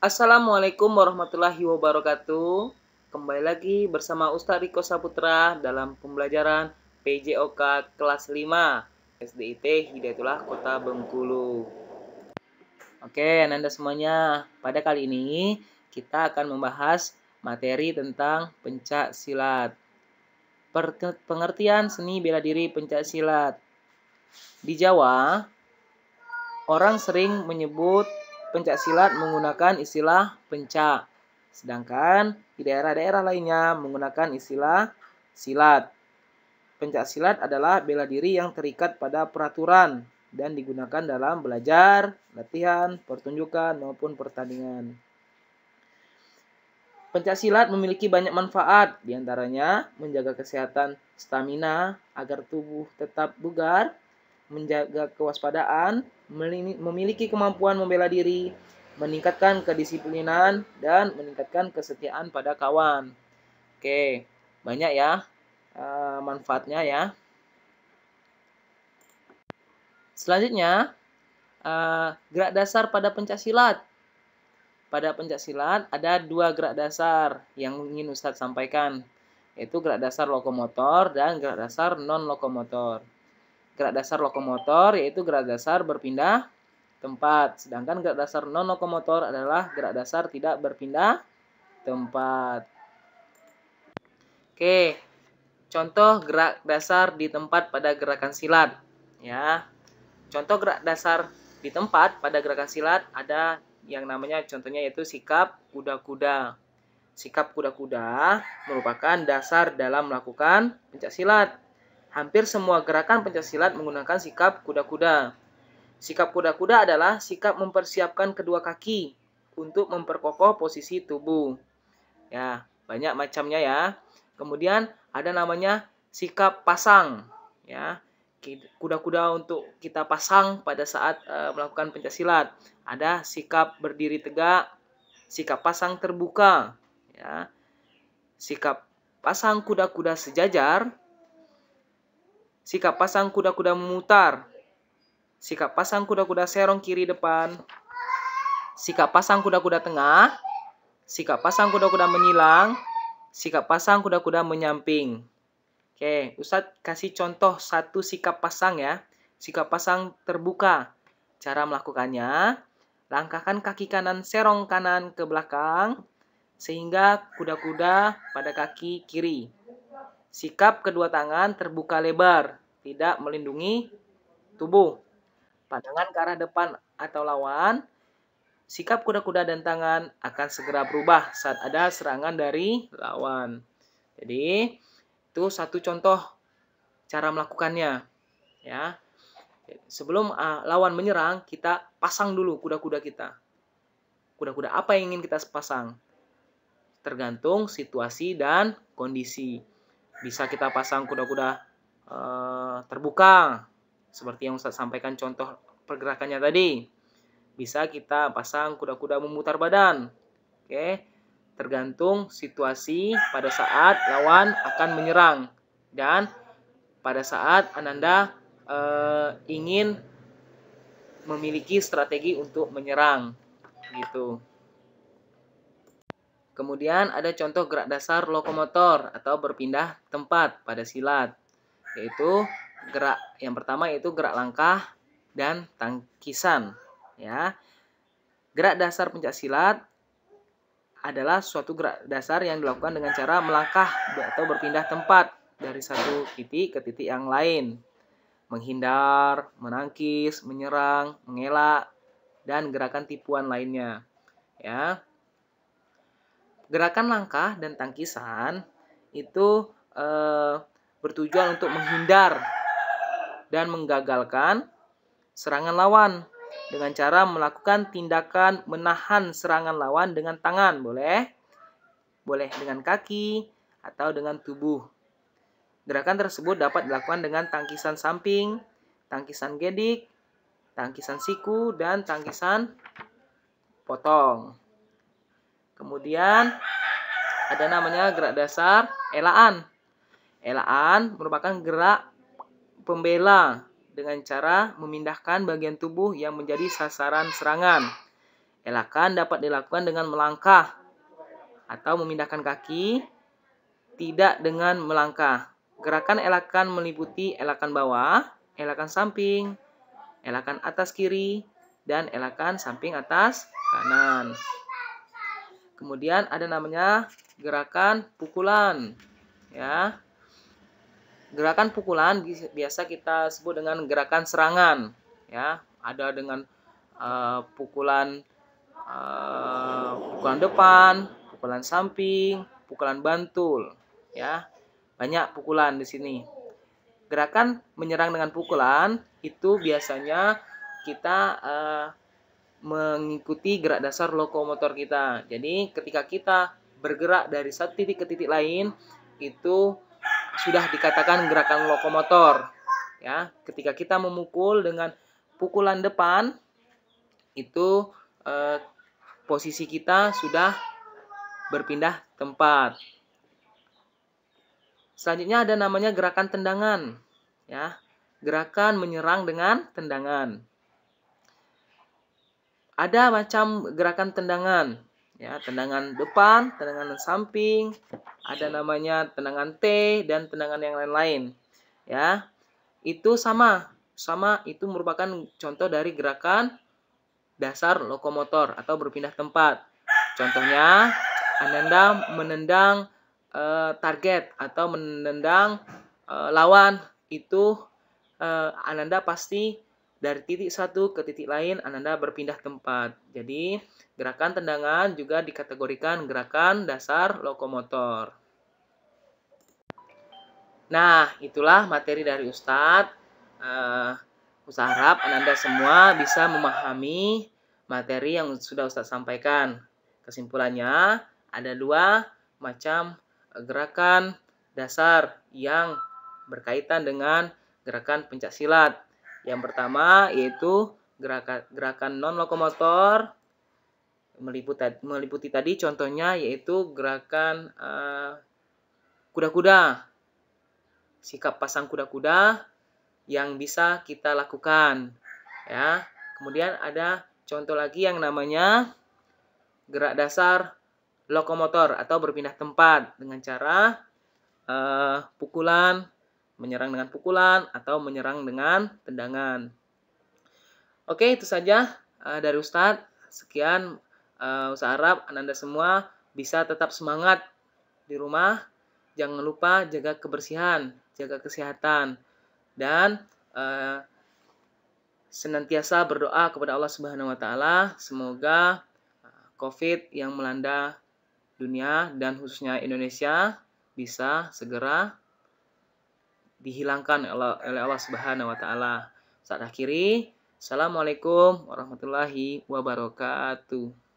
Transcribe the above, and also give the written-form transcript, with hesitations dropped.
Assalamualaikum warahmatullahi wabarakatuh. Kembali lagi bersama Ustaz Riko Saputra dalam pembelajaran PJOK kelas 5 SDIT Hidayatullah Kota Bengkulu. Oke, Anda semuanya, pada kali ini kita akan membahas materi tentang pencak silat. Pengertian seni bela diri pencak silat. Di Jawa, orang sering menyebut pencak silat menggunakan istilah pencak, sedangkan di daerah-daerah lainnya menggunakan istilah silat. Pencak silat adalah bela diri yang terikat pada peraturan dan digunakan dalam belajar, latihan, pertunjukan, maupun pertandingan. Pencak silat memiliki banyak manfaat, diantaranya menjaga kesehatan stamina agar tubuh tetap bugar, menjaga kewaspadaan, memiliki kemampuan membela diri, meningkatkan kedisiplinan, dan meningkatkan kesetiaan pada kawan. Oke, banyak ya manfaatnya ya. Selanjutnya, gerak dasar pada pencak silat. Pada pencak silat ada 2 gerak dasar yang ingin Ustadz sampaikan, yaitu gerak dasar lokomotor dan gerak dasar non-lokomotor. Gerak dasar lokomotor yaitu gerak dasar berpindah tempat, sedangkan gerak dasar non-lokomotor adalah gerak dasar tidak berpindah tempat. Oke, contoh gerak dasar di tempat pada gerakan silat. Ya, contoh gerak dasar di tempat pada gerakan silat ada yang namanya contohnya yaitu sikap kuda-kuda. Sikap kuda-kuda merupakan dasar dalam melakukan pencak silat. Hampir semua gerakan pencak silat menggunakan sikap kuda-kuda. Sikap kuda-kuda adalah sikap mempersiapkan kedua kaki untuk memperkokoh posisi tubuh. Ya, banyak macamnya ya. Kemudian ada namanya sikap pasang. Ya, kuda-kuda untuk kita pasang pada saat melakukan pencak silat. Ada sikap berdiri tegak, sikap pasang terbuka, ya. Sikap pasang kuda-kuda sejajar, sikap pasang kuda-kuda memutar, sikap pasang kuda-kuda serong kiri depan, sikap pasang kuda-kuda tengah, sikap pasang kuda-kuda menyilang, sikap pasang kuda-kuda menyamping. Oke, Ustadz kasih contoh satu sikap pasang ya. Sikap pasang terbuka. Cara melakukannya, langkahkan kaki kanan serong kanan ke belakang, sehingga kuda-kuda pada kaki kiri. Sikap kedua tangan terbuka lebar, tidak melindungi tubuh. Pandangan ke arah depan atau lawan. Sikap kuda-kuda dan tangan akan segera berubah saat ada serangan dari lawan. Jadi, itu satu contoh cara melakukannya. Ya. Sebelum lawan menyerang, kita pasang dulu kuda-kuda kita. Kuda-kuda apa yang ingin kita pasang? Tergantung situasi dan kondisi. Bisa kita pasang kuda-kuda terbuka, seperti yang Ustaz sampaikan contoh pergerakannya tadi. Bisa kita pasang kuda-kuda memutar badan. Oke, tergantung situasi pada saat lawan akan menyerang dan pada saat Ananda ingin memiliki strategi untuk menyerang gitu. Kemudian ada contoh gerak dasar lokomotor atau berpindah tempat pada silat, yaitu gerak yang pertama yaitu gerak langkah dan tangkisan ya. Gerak dasar pencak silat adalah suatu gerak dasar yang dilakukan dengan cara melangkah atau berpindah tempat dari satu titik ke titik yang lain. Menghindar, menangkis, menyerang, mengelak, dan gerakan tipuan lainnya. Ya. Gerakan langkah dan tangkisan itu bertujuan untuk menghindar dan menggagalkan serangan lawan dengan cara melakukan tindakan menahan serangan lawan dengan tangan, boleh dengan kaki atau dengan tubuh. Gerakan tersebut dapat dilakukan dengan tangkisan samping, tangkisan gedik, tangkisan siku, dan tangkisan potong. Kemudian ada namanya gerak dasar elaan. Elaan merupakan gerak pembela dengan cara memindahkan bagian tubuh yang menjadi sasaran serangan. Elakan dapat dilakukan dengan melangkah atau memindahkan kaki, tidak dengan melangkah. Gerakan elakan meliputi elakan bawah, elakan samping, elakan atas kiri, dan elakan samping atas kanan. Kemudian ada namanya gerakan pukulan, ya. Gerakan pukulan biasa kita sebut dengan gerakan serangan, ya. Ada dengan pukulan depan, pukulan samping, pukulan bantul, ya. Banyak pukulan di sini. Gerakan menyerang dengan pukulan itu biasanya kita mengikuti gerak dasar lokomotor kita. Jadi ketika kita bergerak dari satu titik ke titik lain, itu sudah dikatakan gerakan lokomotor. Ya, ketika kita memukul dengan pukulan depan, itu posisi kita sudah berpindah tempat. Selanjutnya ada namanya gerakan tendangan. Ya, gerakan menyerang dengan tendangan. Ada macam gerakan tendangan, ya, tendangan depan, tendangan samping, ada namanya tendangan T dan tendangan yang lain-lain. Ya, itu sama itu merupakan contoh dari gerakan dasar lokomotor atau berpindah tempat. Contohnya, Ananda menendang target atau menendang lawan, itu Ananda pasti dari titik satu ke titik lain Ananda berpindah tempat. Jadi gerakan tendangan juga dikategorikan gerakan dasar lokomotor. Nah, itulah materi dari Ustadz. Ustadz harap Ananda semua bisa memahami materi yang sudah Ustadz sampaikan. Kesimpulannya, ada 2 macam gerakan dasar yang berkaitan dengan gerakan pencak silat. Yang pertama yaitu gerakan non-lokomotor, meliputi tadi contohnya yaitu gerakan kuda-kuda, sikap pasang kuda-kuda yang bisa kita lakukan. Ya, kemudian ada contoh lagi yang namanya gerak dasar lokomotor atau berpindah tempat dengan cara pukulan, menyerang dengan pukulan atau menyerang dengan tendangan. Oke, itu saja dari Ustadz. Sekian, Ustadz harap Ananda semua bisa tetap semangat di rumah. Jangan lupa jaga kebersihan, jaga kesehatan, dan senantiasa berdoa kepada Allah Subhanahu wa taala semoga Covid yang melanda dunia dan khususnya Indonesia bisa segera dihilangkan oleh Allah Subhanahu wa taala. Saat akhiri, Assalamualaikum warahmatullahi wabarakatuh.